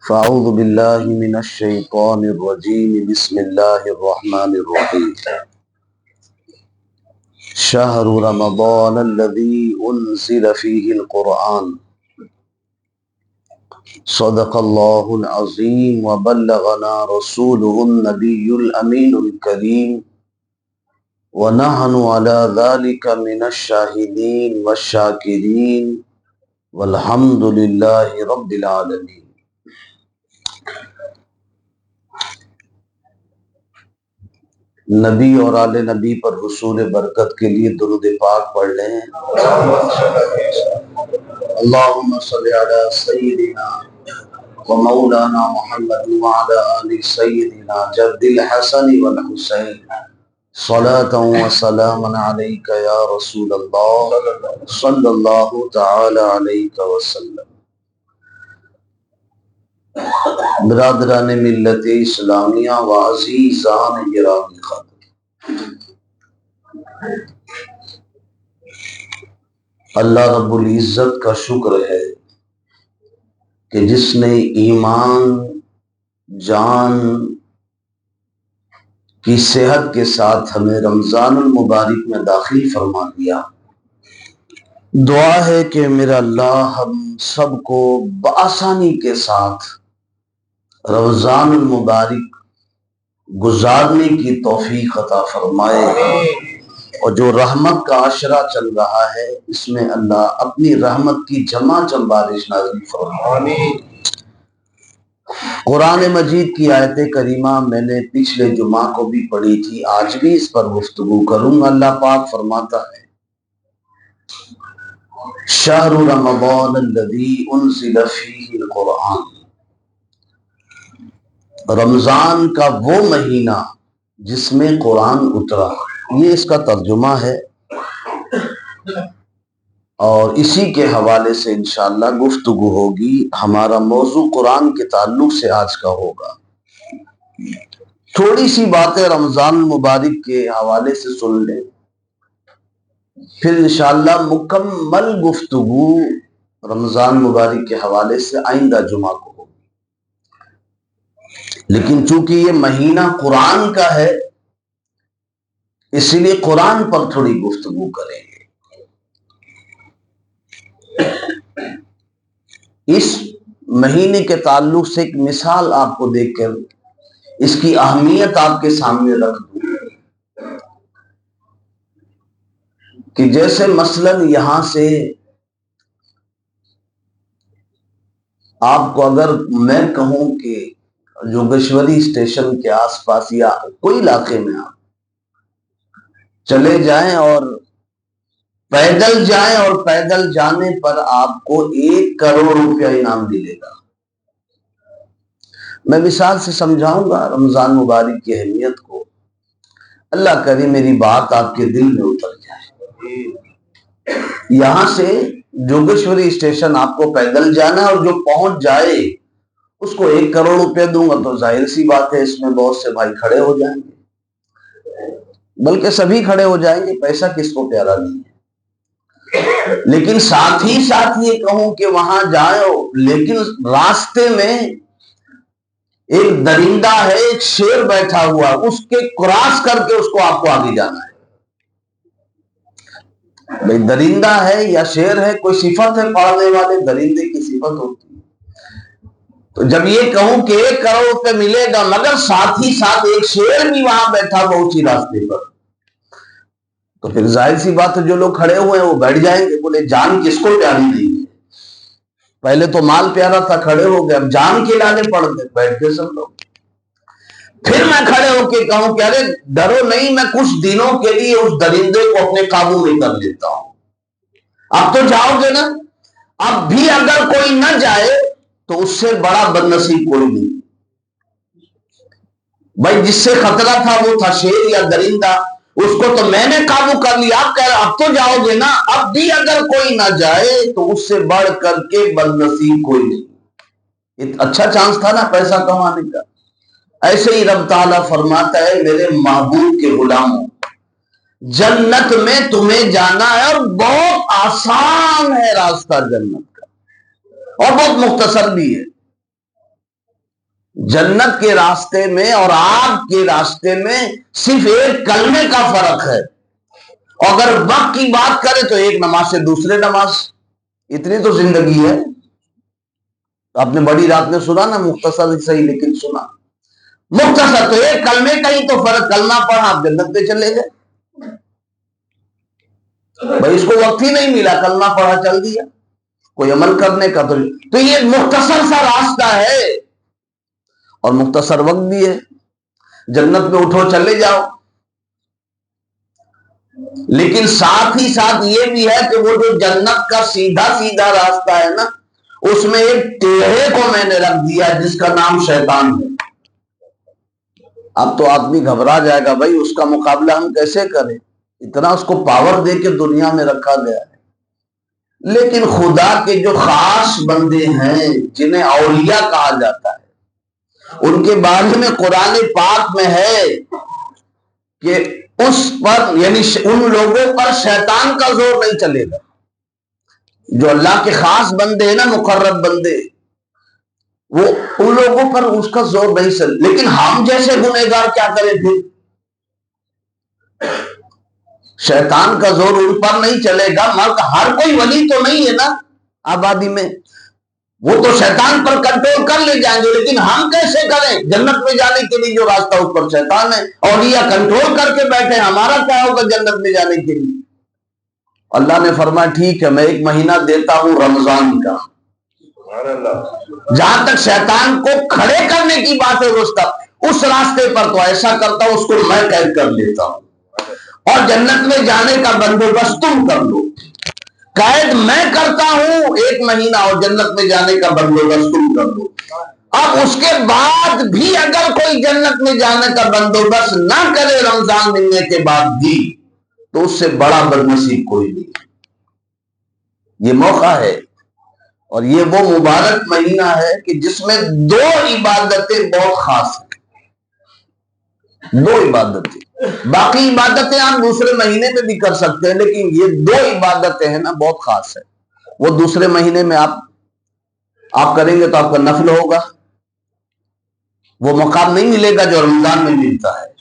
فاعوذ باللہ من الشیطان الرجیم بسم اللہ الرحمن الرحیم شہر رمضان الذی انزل فیہ القرآن صدق اللہ العظیم وبلغنا رسولہ النبی الامین الکریم ونحن علی ذلک من الشاہدین والشاکرین والحمد للہ رب العالمین۔ نبی اور آل نبی پر حصول برکت کے لیے درود پاک پڑھ لیں۔ اللہم صلی علی سیدنا و مولانا محمد وعلی آل سیدنا جد الحسن والحسین صلاة و سلاما علیک یا رسول اللہ صلی اللہ تعالی علیہ وسلم۔ برادران ملت اسلامیہ و عزیزان گرامی خاطر، اللہ رب العزت کا شکر ہے کہ جس نے ایمان جان کی صحت کے ساتھ ہمیں رمضان المبارک میں داخل فرما دیا۔ دعا ہے کہ میرا اللہ ہم سب کو بآسانی کے ساتھ رمضان المبارک گزارنے کی توفیق عطا فرمائے، اور جو رحمت کا عشرہ چل رہا ہے اس میں اللہ اپنی رحمت کی جمع بارش نازل فرمائے۔ قرآن مجید کی آیت کریمہ میں نے پچھلے جمعہ کو بھی پڑھی تھی، آج بھی اس پر گفتگو کروں گا۔ اللہ پاک فرماتا ہے شہر رمضان الذی انزل فیہ القرآن، رمضان کا وہ مہینہ جس میں قرآن اترا، یہ اس کا ترجمہ ہے، اور اسی کے حوالے سے انشاءاللہ گفتگو ہوگی۔ ہمارا موضوع قرآن کے تعلق سے آج کا ہوگا۔ تھوڑی سی باتیں رمضان المبارک کے حوالے سے سن لیں، پھر انشاءاللہ مکمل گفتگو رمضان مبارک کے حوالے سے آئندہ جمعہ کو ہوگی۔ لیکن چونکہ یہ مہینہ قرآن کا ہے اس لیے قرآن پر تھوڑی گفتگو کریں گے۔ اس مہینے کے تعلق سے ایک مثال آپ کو دیکھ کر اس کی اہمیت آپ کے سامنے رکھ دوں کہ جیسے مثلا یہاں سے آپ کو اگر میں کہوں کہ جوگیشوری اسٹیشن کے آس پاس یا کوئی علاقے میں آپ چلے جائیں اور پیدل جائیں، اور پیدل جانے پر آپ کو 1 کروڑ روپیہ انعام ملے گا۔ میں مثال سے سمجھاؤں گا رمضان مبارک کی اہمیت کو، اللہ کرے میری بات آپ کے دل میں اتر جائے۔ یہاں سے جوگیشوری اسٹیشن آپ کو پیدل جانا ہے، اور جو پہنچ جائے اس کو 1 کروڑ روپیہ دوں گا، تو ظاہر سی بات ہے اس میں بہت سے بھائی کھڑے ہو جائیں گے، بلکہ سبھی کھڑے ہو جائیں گے، پیسہ کس کو پیارا نہیں ہے۔ لیکن ساتھ ہی ساتھ یہ کہوں کہ وہاں جاؤ، لیکن راستے میں ایک درندہ ہے، ایک شیر بیٹھا ہوا، اس کے کراس کر کے اس کو آپ کو آگے جانا ہے۔ بھئی درندہ ہے یا شیر ہے، کوئی صفت ہے پڑھنے والے درندے کی صفت ہوتی ہے۔ تو جب یہ کہوں کہ 1 کروڑ روپے ملے گا، مگر ساتھ ہی ساتھ ایک شیر بھی وہاں بیٹھا ہوا اسی راستے پر، تو پھر ظاہر سی بات ہے جو لوگ کھڑے ہوئے ہیں وہ بیٹھ جائیں گے، بولے جان کس کو پیاری نہیں ہے، پہلے تو مال پیارا تھا کھڑے ہو گئے، اب جان کے لانے پڑ گئے، بیٹھ گئے سب لوگ۔ پھر میں کھڑے ہو کے کہوں کہ ارے ڈرو نہیں، میں کچھ دنوں کے لیے اس درندے کو اپنے قابو میں کر لیتا ہوں۔ اب تو جاؤ گے نا، اب بھی اگر کوئی نہ جائے تو اس سے بڑا بد نصیب کوئی نہیں۔ بھائی جس سے خطرہ تھا وہ تھا شیر یا درندہ، اس کو تو میں نے قابو کر لیا، آپ کہہ رہے اب تو جاؤ گے نا، اب بھی اگر کوئی نہ جائے تو اس سے بڑھ کر کے بد نصیب کوئی نہیں۔ یہ اچھا چانس تھا نا پیسہ کمانے کا۔ ایسے ہی رب تعالیٰ فرماتا ہے میرے محبوب کے غلاموں، جنت میں تمہیں جانا ہے، اور بہت آسان ہے راستہ جنت کا، اور بہت مختصر بھی ہے۔ جنت کے راستے میں اور آگ کے راستے میں صرف ایک کلمے کا فرق ہے. اگر وقت کی بات کرے تو ایک نماز سے دوسرے نماز، اتنی تو زندگی ہے. آپ نے بڑی رات میں سنا نا، مختصر ہی صحیح لیکن سنا، مختصر تو ایک کلمے کا ہی تو فرق. کلمہ پڑھا آپ جنت پہ چلے گئے. بھائی اس کو وقت ہی نہیں ملا، کلمہ پڑھا چل دیا، کوئی عمل کرنے کا تو یہ مختصر سا راستہ ہے اور مختصر وقت بھی ہے. جنت میں اٹھو چلے جاؤ. لیکن ساتھ ہی ساتھ یہ بھی ہے کہ وہ جو جنت کا سیدھا سیدھا راستہ ہے نا، اس میں ایک ٹیڑھے کو میں نے رکھ دیا جس کا نام شیطان ہے. اب تو آدمی گھبرا جائے گا، بھائی اس کا مقابلہ ہم کیسے کریں، اتنا اس کو پاور دے کے دنیا میں رکھا گیا ہے. لیکن خدا کے جو خاص بندے ہیں جنہیں اولیاء کہا جاتا ہے، ان کے بارے میں قرآن پاک میں ہے کہ اس پر یعنی ان لوگوں پر شیطان کا زور نہیں چلے گا. جو اللہ کے خاص بندے ہیں نا، مقرب بندے، وہ ان لوگوں پر اس کا زور نہیں چلے. لیکن ہم جیسے گنہگار کیا کریں پھر؟ شیطان کا زور ان پر نہیں چلے گا. مگر ہر کوئی ولی تو نہیں ہے نا آبادی میں، وہ تو شیطان پر کنٹرول کر لے جائیں گے. لیکن ہم کیسے کریں؟ جنت میں جانے کے لیے جو راستہ اس پر شیطان ہے، اولیاء کنٹرول کر کے بیٹھے، ہمارا کیا ہوگا جنت میں جانے کے لیے؟ اللہ نے فرمایا ٹھیک ہے، میں ایک مہینہ دیتا ہوں رمضان کا. جہاں تک شیطان کو کھڑے کرنے کی بات ہے اس راستے پر تو ایسا کرتا ہوں، اس کو میں قید کر لیتا ہوں اور جنت میں جانے کا بندوبست تم کر لو. قید میں کرتا ہوں ایک مہینہ اور جنت میں جانے کا بندوبست تم کر دو. اب اس کے بعد بھی اگر کوئی جنت میں جانے کا بندوبست نہ کرے رمضان ملنے کے بعد بھی، تو اس سے بڑا بدنصیب کوئی نہیں. یہ موقع ہے اور یہ وہ مبارک مہینہ ہے کہ جس میں دو عبادتیں بہت خاص ہیں. دو عبادتیں، باقی عبادتیں آپ دوسرے مہینے میں بھی کر سکتے ہیں، لیکن یہ دو عبادتیں ہیں نا بہت خاص ہے. وہ دوسرے مہینے میں آپ کریں گے تو آپ کا نفل ہوگا، وہ مقام نہیں ملے گا جو رمضان میں ملتا ہے.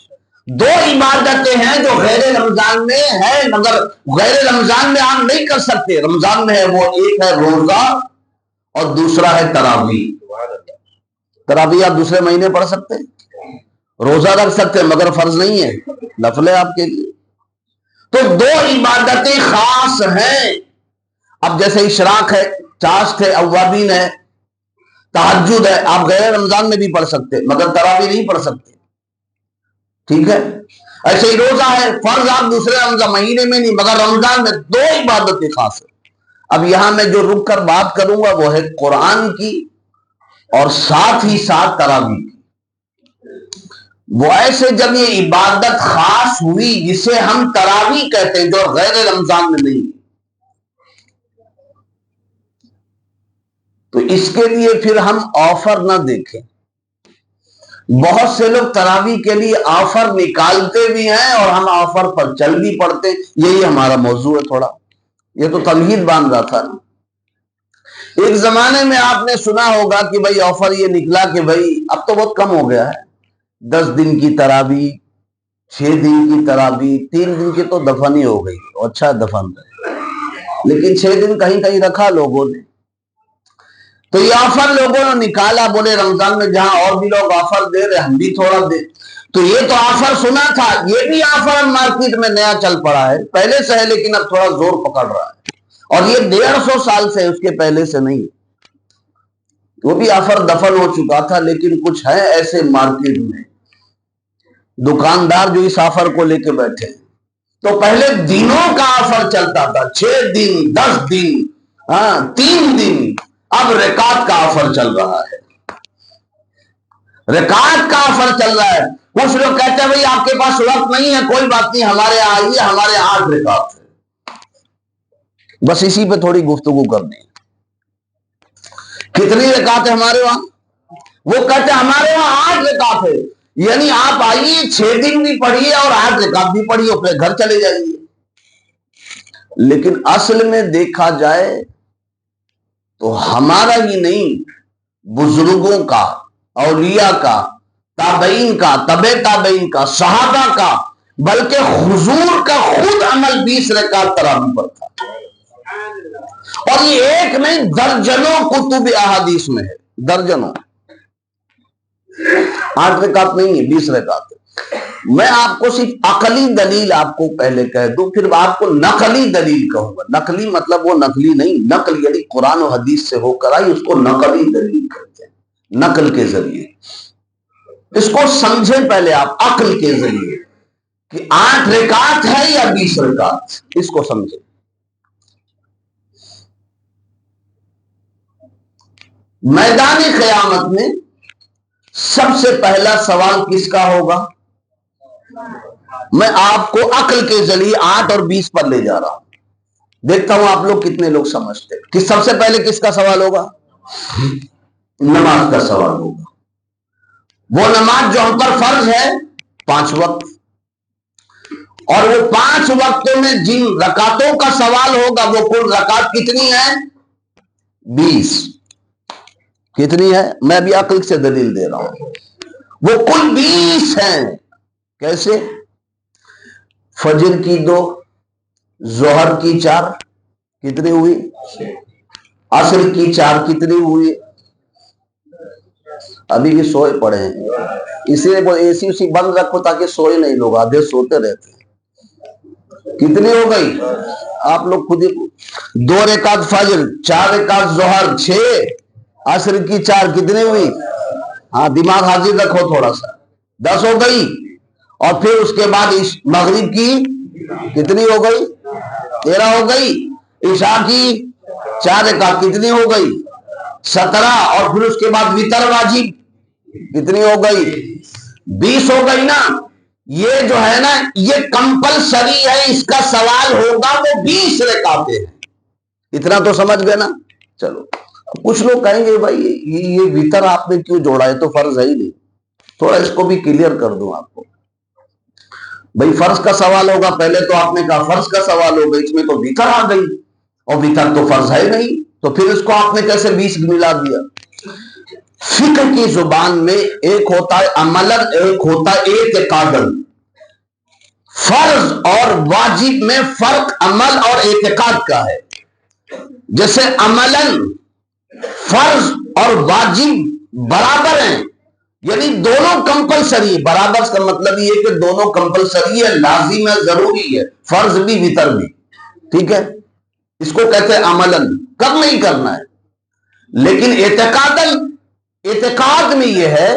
دو عبادتیں ہیں جو غیر رمضان میں ہے، مگر غیر رمضان میں آپ نہیں کر سکتے، رمضان میں ہے. وہ ایک ہے روزہ اور دوسرا ہے تراویح. تراویح آپ دوسرے مہینے پڑھ سکتے ہیں، روزہ رکھ سکتے ہیں مگر فرض نہیں ہے، نفل ہے آپ کے لیے. تو دو عبادتیں خاص ہیں. اب جیسے اشراق ہے، چاشت ہے، اوابین ہے، تہجد ہے، آپ غیر رمضان میں بھی پڑھ سکتے مگر تراویح نہیں پڑھ سکتے. ٹھیک ہے، ایسے ہی روزہ ہے، فرض آپ دوسرے رمضان مہینے میں نہیں مگر رمضان میں. دو عبادتیں خاص ہیں. اب یہاں میں جو رک کر بات کروں گا وہ ہے قرآن کی اور ساتھ ہی ساتھ تراویح کی. وہ ایسے جب یہ عبادت خاص ہوئی جسے ہم تراویح کہتے ہیں، جو غیر رمضان میں نہیں، تو اس کے لیے پھر ہم آفر نہ دیکھیں. بہت سے لوگ تراویح کے لیے آفر نکالتے بھی ہیں اور ہم آفر پر چل بھی پڑتے. یہی ہمارا موضوع ہے. تھوڑا یہ تو تمہید باندھ رہا تھا نا. ایک زمانے میں آپ نے سنا ہوگا کہ بھائی آفر یہ نکلا کہ بھائی اب تو بہت کم ہو گیا ہے، 10 دن کی تراویح، 6 دن کی تراویح، 3 دن کی تو دفن ہی ہو گئی. اچھا دفن ہے، لیکن 6 دن کہیں کہیں رکھا لوگوں نے. تو یہ آفر لوگوں نے نکالا، بولے رمضان میں جہاں اور بھی لوگ آفر دے رہے ہم بھی تھوڑا دیں. تو یہ تو آفر سنا تھا، یہ بھی آفر مارکیٹ میں نیا چل پڑا ہے، پہلے سے ہے لیکن اب تھوڑا زور پکڑ رہا ہے. اور یہ 150 سال سے، اس کے پہلے سے نہیں. وہ بھی آفر دفن ہو چکا تھا، لیکن کچھ ہے ایسے مارکیٹ میں دکاندار جو اس آفر کو لے کے بیٹھے. تو پہلے دنوں کا آفر چلتا تھا، 6 دن، 10 دن، 3 دن. اب رکعت کا آفر چل رہا ہے. رکعت کا آفر چل رہا ہے. کچھ لوگ کہتے ہیں بھائی آپ کے پاس وقت نہیں ہے، کوئی بات نہیں، ہمارے یہاں آئیے، ہمارے 8 رکعت ہے. بس اسی پہ تھوڑی گفتگو کرنی ہے. کتنی رکعت ہے ہمارے وہاں؟ وہ کہتے ہیں ہمارے وہاں 8 رکعت ہے. یعنی آپ آئیے، 6 دن بھی پڑھیے اور 8 رکعت بھی پڑھیے، پھر گھر چلے جائیے. لیکن اصل میں دیکھا جائے تو ہمارا ہی نہیں، بزرگوں کا اولیاء کا، تابعین کا، تبع تابعین کا، صحابہ کا، بلکہ حضور کا خود عمل 20 رکعت تراویح پر تھا. اور یہ ایک نہیں، درجنوں کتب احادیث میں ہے، درجنوں. 8 رکعت نہیں ہے، 20 رکعت ہے. میں آپ کو صرف عقلی دلیل آپ کو پہلے کہہ دوں، پھر آپ کو نقلی دلیل کہوں گا. نقلی مطلب وہ نقلی نہیں، نقل یعنی قرآن و حدیث سے ہو کر آئی، اس کو نقلی دلیل کہتے ہیں. نقل کے ذریعے اس کو سمجھیں پہلے آپ، عقل کے ذریعے کہ 8 رکعت ہے یا 20 رکعت، اس کو سمجھیں. میدان قیامت میں سب سے پہلا سوال کس کا ہوگا؟ میں آپ کو عقل کے ذریعے 8 اور 20 پر لے جا رہا ہوں. دیکھتا ہوں آپ لوگ کتنے لوگ سمجھتے ہیں کہ سب سے پہلے کس کا سوال ہوگا؟ نماز کا سوال ہوگا. وہ نماز جو ہم پر فرض ہے 5 وقت، اور وہ 5 وقتوں میں جن رکعتوں کا سوال ہوگا وہ کل رکعت کتنی ہے؟ 20. کتنی ہے؟ میں بھی عقل سے دلیل دے رہا ہوں. وہ کل 20 ہیں. کیسے؟ فجر کی 2، ظہر کی 4، کتنی ہوئی؟ عصر کی 4، کتنی ہوئی؟ ابھی بھی سوئے پڑے ہیں، اسی لیے اے سی اسی بند رکھو تاکہ سوئے نہیں، لوگ آدھے سوتے رہتے ہیں. کتنی ہو گئی؟ آپ لوگ خود ہی. 2 رکعت فجر، 4 رکعت ظہر، 6 عصر کی 4، کتنی ہوئی؟ ہاں دماغ حاضر رکھو تھوڑا سا. 10 ہو گئی. اور پھر اس کے بعد مغرب کی کتنی ہو گئی؟ 13 ہو گئی. عشاء کی 4 رکعت کتنی ہو گئی؟ 17. اور پھر اس کے بعد وتر واجب کتنی ہو گئی؟ 20 ہو گئی نا. یہ جو ہے نا یہ کمپلسری ہے، اس کا سوال ہوگا وہ 20 رکعتیں ہیں. اتنا تو سمجھ گئے نا؟ چلو. کچھ لوگ کہیں گے بھائی یہ وتر آپ نے کیوں جوڑا ہے، تو فرض ہے ہی نہیں. تھوڑا اس کو بھی کلیئر کر دوں آپ کو. بھائی فرض کا سوال ہوگا، پہلے تو آپ نے کہا فرض کا سوال ہوگا، اس میں تو وتر آ گئی، اور وتر تو فرض ہے نہیں، تو پھر اس کو آپ نے کیسے 20 ملا دیا؟ فقہ کی زبان میں ایک ہوتا ہے عملاً، ایک ہوتا ہے اعتقاداً. فرض اور واجب میں فرق عمل اور اعتقاد کا ہے. جیسے عملاً فرض اور واجب برابر ہیں، یعنی دونوں کمپلسری. برابر کا مطلب یہ کہ دونوں کمپلسری ہے، لازم ہے، ضروری ہے، فرض بھی وتر بھی. ٹھیک ہے، اس کو کہتے ہیں عملاً، کب نہیں کرنا ہے. لیکن اعتقاد میں یہ ہے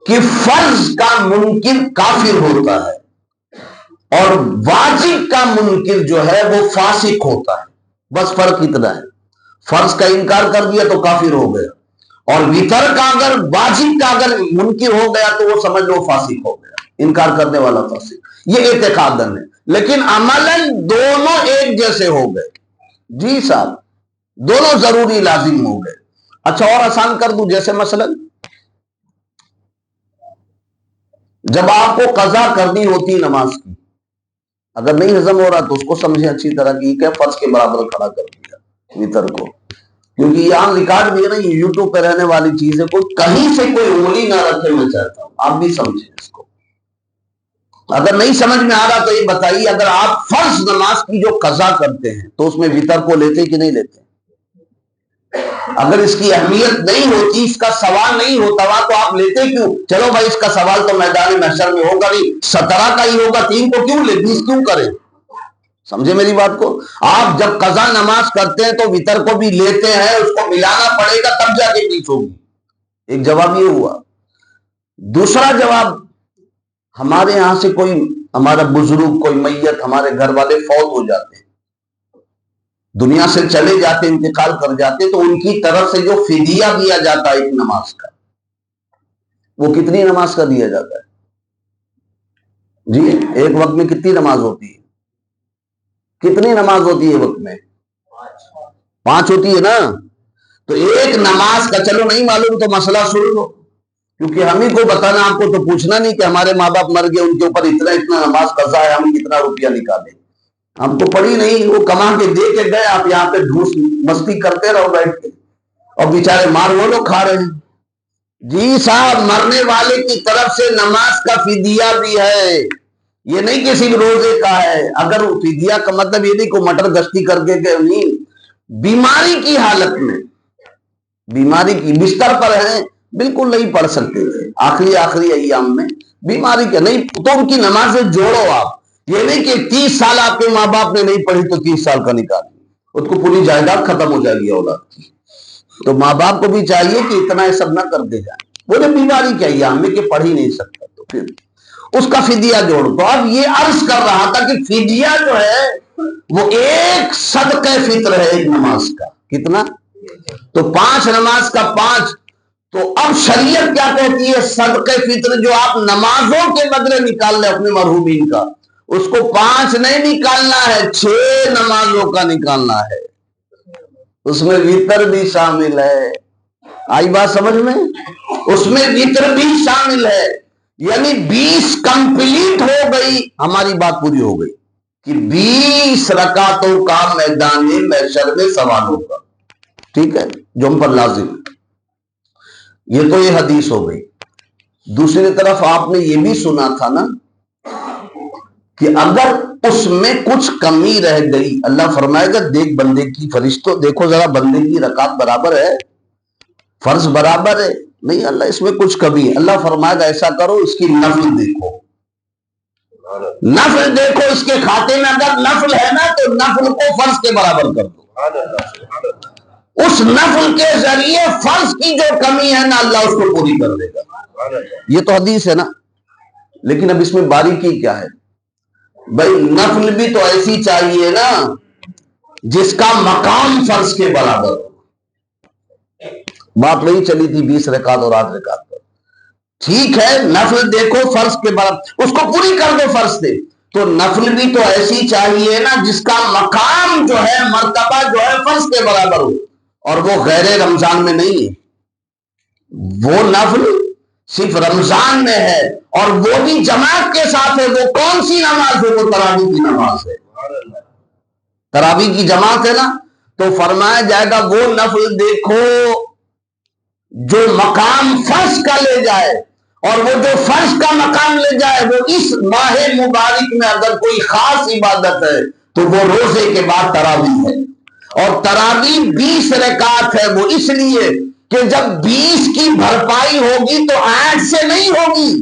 کہ فرض کا منکر کافر ہوتا ہے، اور واجب کا منکر جو ہے وہ فاسق ہوتا ہے. بس فرق اتنا ہے. فرض کا انکار کر دیا تو کافر ہو گیا، اور وتر کا اگر واجب کا اگر منکر ہو گیا تو وہ سمجھ لو فاسق ہو گیا، انکار کرنے والا فاسق. یہ اعتقاداً ہے. لیکن عملاً دونوں ایک جیسے ہو گئے. جی صاحب، دونوں ضروری لازم ہو گئے. اچھا اور آسان کر دوں، جیسے مثلا جب آپ کو قضا کرنی ہوتی نماز کی، اگر نہیں ہضم ہو رہا تو اس کو سمجھیں اچھی طرح کی کہ فرض کے برابر کھڑا کر دیا وتر کو. کیونکہ یہ عام ریکارڈ بھی ہے نا، یہ یوٹیوب پہ رہنے والی چیز ہے، کوئی کہیں سے کوئی انگلی نہ رکھے. میں چاہتا ہوں آپ بھی سمجھیں اس کو. اگر نہیں سمجھ میں آ رہا تو یہ بتائیے، اگر آپ فرض نماز کی جو قضا کرتے ہیں تو اس میں وتر کو لیتے کہ نہیں لیتے؟ اگر اس کی اہمیت نہیں ہوتی، اس کا سوال نہیں ہوتا ہوا تو آپ لیتے کیوں؟ چلو بھائی اس کا سوال تو میدان محشر میں ہوگا نہیں، 17 کا ہی ہوگا، 3 کو کیوں لے، 20 کیوں کریں؟ سمجھے میری بات کو؟ آپ جب قضا نماز کرتے ہیں تو وتر کو بھی لیتے ہیں، اس کو ملانا پڑے گا تب جا کے 20 ہوگی. ایک جواب یہ ہوا. دوسرا جواب، ہمارے یہاں سے کوئی ہمارا بزرگ، کوئی میت، ہمارے گھر والے فوت ہو جاتے ہیں، دنیا سے چلے جاتے، انتقال کر جاتے، تو ان کی طرف سے جو فدیہ دیا جاتا ہے ایک نماز کا، وہ کتنی نماز کا دیا جاتا ہے؟ جی ایک وقت میں کتنی نماز ہوتی ہے؟ کتنی نماز ہوتی ہے وقت میں؟ 5 ہوتی ہے نا. تو ایک نماز کا، چلو نہیں معلوم تو مسئلہ سن لو، کیونکہ ہم ہی کو بتانا، آپ کو تو پوچھنا نہیں کہ ہمارے ماں باپ مر گئے، ان کے اوپر اتنا نماز قضا ہے، ہم کتنا روپیہ نکالیں. ہم کو پڑھی نہیں، وہ کما کے دے کے گئے، آپ یہاں پہ ڈھوس مستی کرتے رہو بیٹھ کے، اور بیچارے مار وہ لوگ کھا رہے ہیں. جی صاحب، مرنے والے کی طرف سے نماز کا فدیہ بھی ہے، یہ نہیں کہ صرف روزے کا ہے۔ اگر فدیہ کا مطلب یہ نہیں کہ مٹر گشتی کر کے کہ نہیں، بیماری کی حالت میں، بیماری کی بستر پر ہیں، بالکل نہیں پڑھ سکتے تھے آخری ایام میں، بیماری کے نہیں تو ان کی نمازیں جوڑو آپ۔ یہ نہیں کہ 30 سال آپ کے ماں باپ نے نہیں پڑھی تو 30 سال کا نکال، اس کو پوری جائیداد ختم ہو جائے گی اولاد کی۔ تو ماں باپ کو بھی چاہیے کہ اتنا یہ سب نہ کر دے جائیں، بولے بیماری کیا ایام میں کہ پڑھ ہی نہیں سکتا تو پھر اس کا فدیہ جوڑ دو۔ اب یہ عرض کر رہا تھا کہ فدیہ جو ہے وہ ایک صدقہ فطر ہے ایک نماز کا۔ کتنا؟ تو 5 نماز کا 5۔ تو اب شریعت کیا کہتی ہے؟ صدقہ فطر جو آپ نمازوں کے بدلے نکال لیں اپنے مرحومین کا، اس کو 5 نہیں نکالنا ہے، 6 نمازوں کا نکالنا ہے۔ اس میں وتر بھی شامل ہے۔ آئی بات سمجھ میں؟ اس میں وتر بھی شامل ہے، یعنی 20 کمپلیٹ ہو گئی، ہماری بات پوری ہو گئی کہ 20 رکعتوں کا میدان محشر میں سوال ہوگا۔ ٹھیک ہے، جو ہم پر لازم ہے۔ یہ تو یہ حدیث ہو گئی۔ دوسری طرف آپ نے یہ بھی سنا تھا نا کہ اگر اس میں کچھ کمی رہ گئی، اللہ فرمائے گا دیکھ بندے کی، فرشتوں دیکھو ذرا بندے کی رکعت برابر ہے، فرض برابر ہے؟ نہیں اللہ اس میں کچھ کمی ہے۔ اللہ فرمائے گا ایسا کرو اس کی نفل دیکھو، نفل دیکھو اس کے کھاتے میں اگر نفل ہے نا تو نفل کو فرض کے برابر کر دو۔ اس نفل کے ذریعے فرض کی جو کمی ہے نا اللہ اس کو پوری کر دے گا۔ یہ تو حدیث ہے نا، لیکن اب اس میں باریکی کیا ہے بھائی؟ نفل بھی تو ایسی چاہیے نا جس کا مقام فرض کے برابر ہو۔ بات وہی چلی تھی 20 رکعت اور 8 رکعت پر۔ ٹھیک ہے نفل دیکھو فرض کے برابر، اس کو پوری کر دو فرض سے، تو نفل بھی تو ایسی چاہیے نا جس کا مقام جو ہے، مرتبہ جو ہے فرض کے برابر ہو، اور وہ غیر رمضان میں نہیں ہے۔ وہ نفل صرف رمضان میں ہے اور وہ بھی جماعت کے ساتھ ہے۔ وہ کون سی نماز ہے؟ وہ تراویح کی نماز ہے۔ تراویح کی جماعت ہے نا، تو فرمایا جائے گا وہ نفل دیکھو جو مقام فرض کا لے جائے، اور وہ جو فرض کا مقام لے جائے وہ اس ماہ مبارک میں اگر کوئی خاص عبادت ہے تو وہ روزے کے بعد تراویح ہے۔ اور تراویح 20 رکعت ہے، وہ اس لیے کہ جب 20 کی بھرپائی ہوگی تو 8 سے نہیں ہوگی،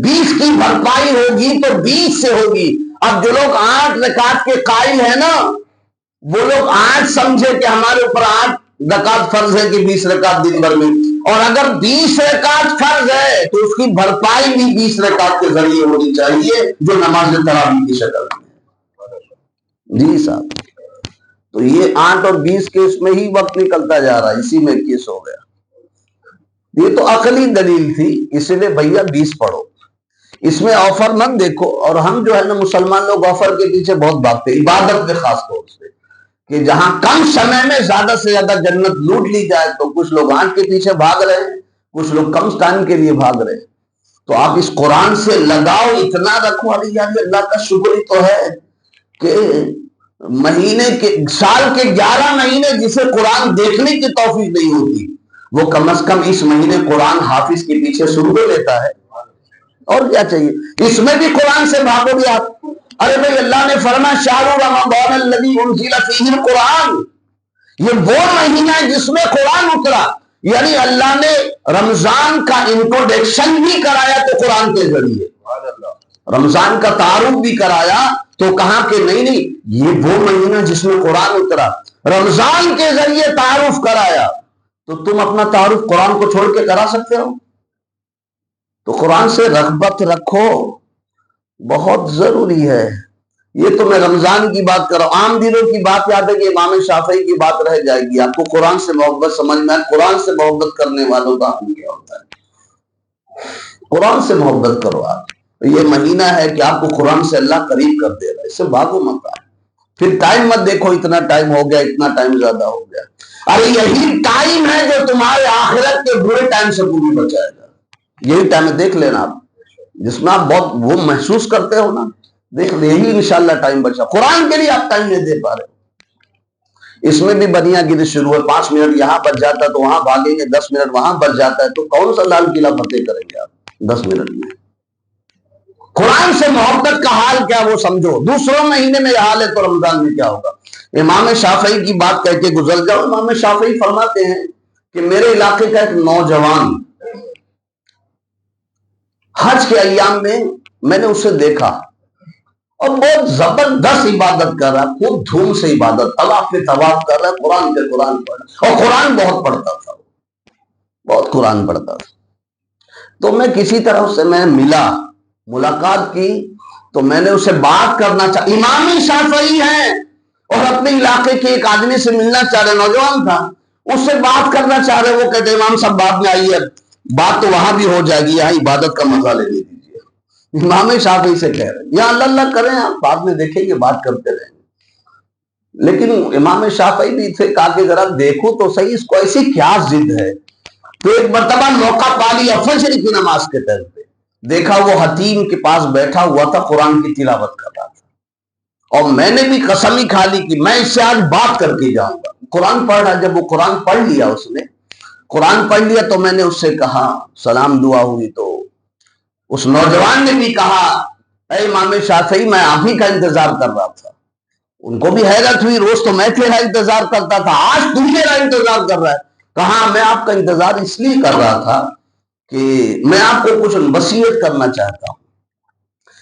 20 کی بھرپائی ہوگی تو 20 سے ہوگی۔ اب جو لوگ 8 رکعت کے قائل ہیں نا، وہ لوگ 8 سمجھے کہ ہمارے اوپر 8 رکعت فرض ہے کہ 20 رکعت دن بھر میں، اور اگر 20 رکعت فرض ہے تو اس کی بھرپائی بھی 20 رکعت کے ذریعے ہونی چاہیے جو نماز تراویح کی شکل میں۔ جی صاحب، تو یہ 8 اور 20 کے اس میں ہی وقت نکلتا جا رہا ہے، اسی میں کیس ہو گیا۔ یہ تو عقلی دلیل تھی، اس لیے بھیا 20 پڑھو، اس میں آفر مت دیکھو۔ اور ہم جو ہے نا مسلمان لوگ آفر کے پیچھے بہت بھاگتے ہیں، عبادت میں خاص طور سے، کہ جہاں کم سمے میں زیادہ سے زیادہ جنت لوٹ لی جائے تو کچھ لوگ 8 کے پیچھے بھاگ رہے ہیں، کچھ لوگ کم ٹائم کے لیے بھاگ رہے ہیں۔ تو آپ اس قرآن سے لگاؤ اتنا رکھو۔ ارے یار اللہ کا شکر ہی تو ہے کہ مہینے کے سال کے 11 مہینے جسے قرآن دیکھنے کی توفیق نہیں ہوتی، وہ کم از کم اس مہینے قرآن حافظ کے پیچھے سن لیتا ہے۔ اور کیا چاہیے؟ اس میں بھی قرآن سے بھاگو گے آپ۔ ارے بھائی اللہ نے فرمایا شہر رمضان الذی انزل فیہ القرآن، یہ وہ مہینہ ہے جس میں قرآن اترا، یعنی اللہ نے رمضان کا انٹروڈکشن بھی کرایا تو قرآن کے ذریعے، رمضان کا تعارف بھی کرایا تو کہا کہ نہیں یہ وہ مہینہ جس میں قرآن اترا، رمضان کے ذریعے تعارف کرایا۔ تو تم اپنا تعارف قرآن کو چھوڑ کے کرا سکتے ہو؟ تو قرآن سے رغبت رکھو، بہت ضروری ہے۔ یہ تو میں رمضان کی بات کر رہا ہوں، عام دنوں کی بات یاد ہے کہ امام شافعی کی بات رہ جائے گی۔ آپ کو قرآن سے محبت سمجھ میں آئے، قرآن سے محبت کرنے والوں کا حکم کیا ہوتا ہے؟ قرآن سے محبت کرو آپ۔ یہ مہینہ ہے کہ آپ کو قرآن سے اللہ قریب کر دے رہا ہے، اس سے بھاگو مت۔ پھر ٹائم مت دیکھو اتنا ٹائم ہو گیا، اتنا ٹائم زیادہ ہو گیا۔ ارے یہی ٹائم ہے جو تمہارے آخرت کے برے ٹائم سے پوری بچائے گا۔ یہی ٹائم دیکھ لینا آپ، جس میں آپ بہت وہ محسوس کرتے ہو نا، دیکھ لیں یہی انشاءاللہ ٹائم بچا۔ قرآن کے لیے آپ ٹائم نہیں دے پا رہے، اس میں بھی بنیا گیری شروع ہے، 5 منٹ یہاں بچ جاتا ہے تو وہاں بھاگیں گے، 10 منٹ وہاں بچ جاتا ہے تو کون سا لال قلعہ فتح کریں گے آپ 10 منٹ میں؟ قرآن سے محبت کا حال کیا وہ سمجھو، دوسروں مہینے میں یہ حال ہے تو رمضان میں کیا ہوگا؟ امام شافعی کی بات کہہ کے گزر جاؤ، امام شافعی فرماتے ہیں کہ میرے علاقے کا ایک نوجوان حج کے ایام میں نے اسے دیکھا اور بہت زبردست عبادت کر رہا، خوب دھوم سے عبادت، طواف پہ طواف کر رہا، قرآن پہ قرآن پڑھ رہا، اور قرآن بہت پڑھتا تھا، بہت قرآن پڑھتا تھا۔ تو میں کسی طرح اس سے میں ملاقات کی تو میں نے اسے بات کرنا چاہا، امام شافعی ہیں اور اپنے علاقے کے ایک آدمی سے ملنا چاہ رہے، نوجوان تھا، اس سے بات کرنا چاہ رہے، وہ کہتے امام صاحب بعد میں آئیے، بات تو وہاں بھی ہو جائے گی، یہاں عبادت کا مزہ لے لیجیے۔ امام شافعی سے کہہ رہے یا اللہ اللہ کریں، آپ بعد میں دیکھیں گے، بات کرتے رہیں گے۔ لیکن امام شافعی بھی تھے، کہا کہ ذرا دیکھو تو صحیح اس کو ایسی کیا ضد ہے۔ تو ایک مرتبہ موقع پا لیا فجر کی نماز کے ٹائم پہ، دیکھا وہ حتیم کے پاس بیٹھا ہوا تھا، قرآن کی تلاوت کر رہا تھا، اور میں نے بھی قسم ہی کھا لی کہ میں اس سے آج بات کر کے جاؤں گا۔ قرآن پڑھ رہا، جب وہ قرآن پڑھ لیا، اس نے قرآن پڑھ لیا تو میں نے اس سے کہا، سلام دعا ہوئی تو اس نوجوان نے بھی کہا اے امام شافعی میں آپ ہی کا انتظار کر رہا تھا۔ ان کو بھی حیرت ہوئی، روز تو میں تیرا انتظار کرتا تھا، آج تم میرا انتظار کر رہا ہے۔ کہا میں آپ کا انتظار اس لیے کر رہا تھا کہ میں آپ کو کچھ وصیت کرنا چاہتا ہوں۔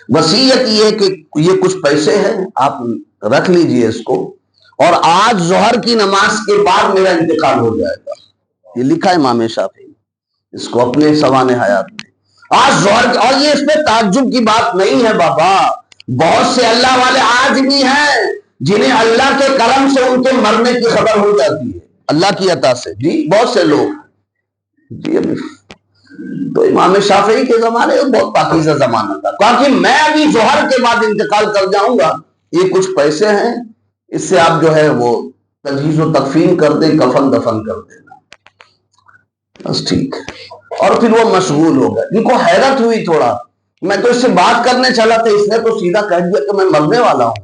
وصیت یہ کہ یہ کچھ پیسے ہیں، آپ رکھ لیجئے اس کو، اور آج ظہر کی نماز کے بعد میرا انتقال ہو جائے گا۔ یہ لکھا ہے امام شافعی اس کو اپنے سوانح حیات میں، آج ظہر، اور یہ اس میں تعجب کی بات نہیں ہے بابا، بہت سے اللہ والے آج بھی ہیں جنہیں اللہ کے کرم سے ان کے مرنے کی خبر ہو جاتی ہے، اللہ کی عطا سے، جی بہت سے لوگ جی۔ ابھی تو امام شافعی کے زمانے میں بہت پاکیزہ زمانہ تھا، کہا کہ میں ابھی ظہر کے بعد انتقال کر جاؤں گا، یہ کچھ پیسے ہیں، اس سے آپ جو ہے وہ تجہیز و تکفین کر دیں، کفن دفن کر دینا، بس ٹھیک ہے۔ اور پھر وہ مشغول ہو گئے، ان کو حیرت ہوئی تھوڑا، میں تو اس سے بات کرنے چلا تھا، اس نے تو سیدھا کہہ دیا کہ میں مرنے والا ہوں۔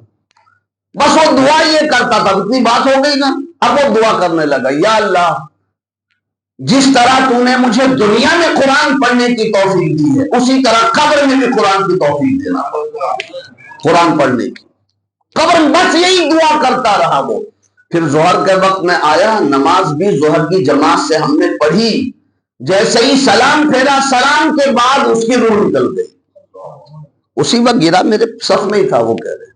بس وہ دعا یہ کرتا تھا، اتنی بات ہو گئی نا، اب وہ دعا کرنے لگا، یا اللہ جس طرح تو نے مجھے دنیا میں قرآن پڑھنے کی توفیق دی ہے، اسی طرح قبر میں بھی قرآن کی توفیق دینا، قرآن پڑھنے کی قبر، بس یہی دعا کرتا رہا وہ۔ پھر ظہر کے وقت میں آیا، نماز بھی ظہر کی جماعت سے ہم نے پڑھی، جیسے ہی سلام پھیرا، سلام کے بعد اس کی روح نکل گئی، اسی وقت گرا، میرے صف میں ہی تھا، وہ کہہ رہے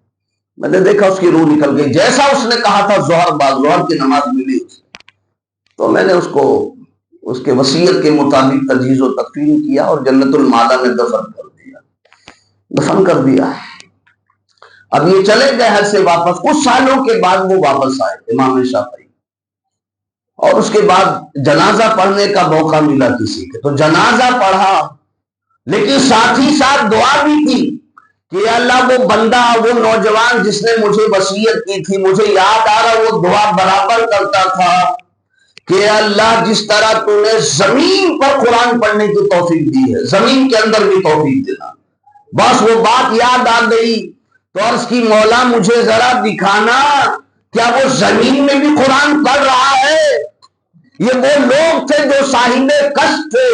میں نے دیکھا اس کی روح نکل گئی، جیسا اس نے کہا تھا ظہر بعد ظہر کی نماز ملی اس تو میں نے اس کو اس کے وصیت کے مطابق تجہیز و تکفین کیا اور جنت المعلا میں دفن کر دیا۔ اب یہ چلے گئے حج سے واپس، کچھ سالوں کے بعد وہ واپس آئے امام شافعی، اور اس کے بعد جنازہ پڑھنے کا موقع ملا کسی کے، تو جنازہ پڑھا، لیکن ساتھ ہی ساتھ دعا بھی کی کہ اللہ وہ بندہ، وہ نوجوان جس نے مجھے وصیت کی تھی، مجھے یاد آ رہا وہ دعا برابر کرتا تھا کہ اللہ جس طرح تو نے زمین پر قرآن پڑھنے کی توفیق دی ہے، زمین کے اندر بھی توفیق دینا۔ بس وہ بات یاد آ گئی تو عرض کی مولا مجھے ذرا دکھانا، کیا وہ زمین میں بھی قرآن پڑھ رہا ہے؟ یہ وہ لوگ تھے جو صاحب کشف تھے،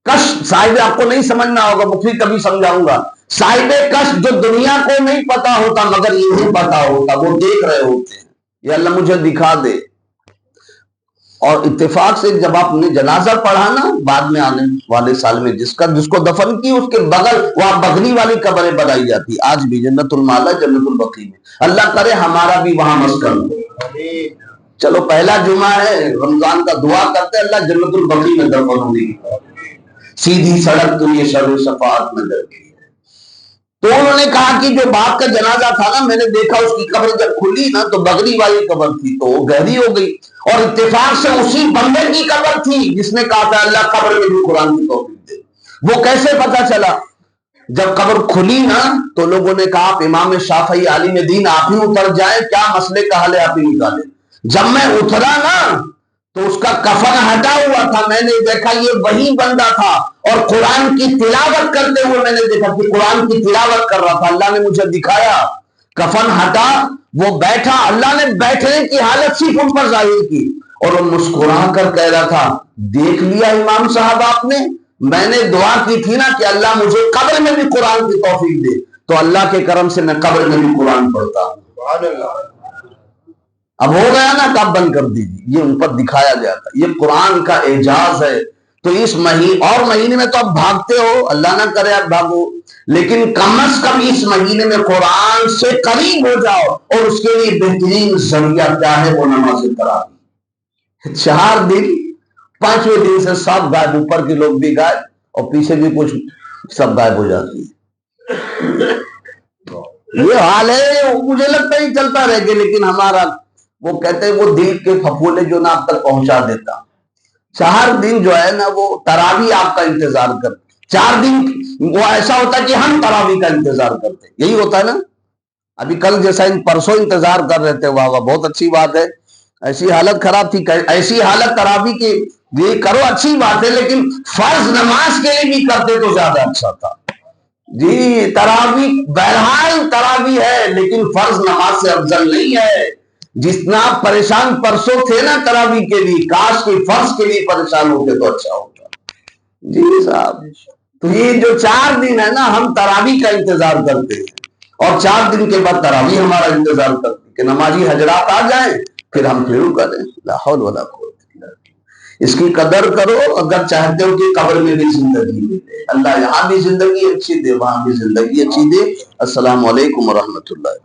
کشف صاحب آپ کو نہیں سمجھنا ہوگا، مفتی کبھی سمجھاؤں گا، صاحب کشف جو دنیا کو نہیں پتا ہوتا مگر انہیں پتا ہوتا، وہ دیکھ رہے ہوتے ہیں، یہ اللہ مجھے دکھا دے۔ اور اتفاق سے جب آپ نے جنازہ پڑھا نا، بعد میں آنے والے سال میں جس کو دفن کی، اس کے بغل وہاں بغلی والی قبریں بنائی جاتی، آج بھی جنت المعلا جنت البقیع میں، اللہ کرے ہمارا بھی وہاں مسکن ہو۔ چلو پہلا جمعہ ہے رمضان کا، دعا کرتے اللہ جنت البقیع میں دفن ہونے کی، سیدھی سڑک تو یہ شر و شفاعت نظر گئی ہے۔ تو انہوں نے کہا کہ جو باپ کا جنازہ تھا نا، میں نے دیکھا اس کی قبر جب کھلی نا تو بغلی والی قبر تھی، تو وہ گہری ہو گئی، اور اتفاق سے اسی بندے کی قبر تھی جس نے کہا تھا اللہ قبر میں بھی قرآن کی توفیق دے۔ وہ کیسے پتا چلا؟ جب قبر کھلی نا تو لوگوں نے کہا آپ امام شافعی عالم دین، آپ ہی اتر جائیں، کیا مسئلے کا حل ہے آپ ہی نکالیں۔ جب میں اترا نا تو اس کا کفن ہٹا ہوا تھا، میں نے دیکھا یہ وہی بندہ تھا، اور قرآن کی تلاوت کرتے ہوئے میں نے دیکھا کہ قرآن کی تلاوت کر رہا تھا، اللہ نے مجھے دکھایا، کفن ہٹا، وہ بیٹھا, اللہ نے بیٹھنے کی حالت صرف ان پر ظاہر کی, اور وہ مسکرا کر کہہ رہا تھا, دیکھ لیا امام صاحب آپ نے, میں نے دعا کی تھی نا کہ اللہ مجھے قبر میں بھی قرآن کی توفیق دے, تو اللہ کے کرم سے میں قبر میں بھی قرآن پڑھتا ہوں. اب ہو گیا نا, کب بند کر دیجیے, یہ ان پر دکھایا گیا تھا, یہ قرآن کا اعجاز ہے. تو اس مہینے میں تو اب بھاگتے ہو, اللہ نہ کرے آپ بھاگو, لیکن کم از کم اس مہینے میں قرآن سے قریب ہو جاؤ, اور اس کے لیے بہترین ذریعہ کیا ہے, وہ نماز تراویح. 4 دن, 5ویں دن سے سب غائب, اوپر کے لوگ بھی غائب اور پیچھے بھی کچھ سب غائب ہو جاتی ہے. یہ حال ہے, مجھے لگتا ہے چلتا رہ گیا, لیکن ہمارا وہ کہتے ہیں وہ دل کے پھپھولے جو نا آپ تک پہنچا دیتا. 4 دن جو ہے نا وہ تراویح آپ کا انتظار کرتے, 4 دن وہ ایسا ہوتا ہے کہ ہم تراویح کا انتظار کرتے, یہی ہوتا ہے نا. ابھی کل جیسا پرسوں انتظار کر رہے تھے, واہ واہ بہت اچھی بات ہے, ایسی حالت خراب تھی, ایسی حالت تراویح کی, یہ کرو اچھی بات ہے, لیکن فرض نماز کے لیے بھی کرتے تو زیادہ اچھا تھا. جی تراویح بہرحال تراویح ہے, لیکن فرض نماز سے افضل نہیں ہے. جتنا پریشان پرسوں تھے نا تراویح کے لیے, کاش کے فرض کے لیے پریشان ہوتے تو اچھا ہوتا. جی صاحب, تو یہ جو 4 دن ہے نا, ہم تراویح کا انتظار کرتے ہیں, اور 4 دن کے بعد تراویح ہمارا انتظار کرتے ہیں کہ نمازی حضرات آ جائیں, پھر ہم شروع کریں. لا حول ولا قوت الا باللہ. اس کی قدر کرو, اگر چاہتے ہو کہ قبر میں بھی زندگی ملے, اللہ یہاں بھی زندگی اچھی دے, وہاں بھی زندگی اچھی دے. السلام علیکم ورحمۃ اللہ.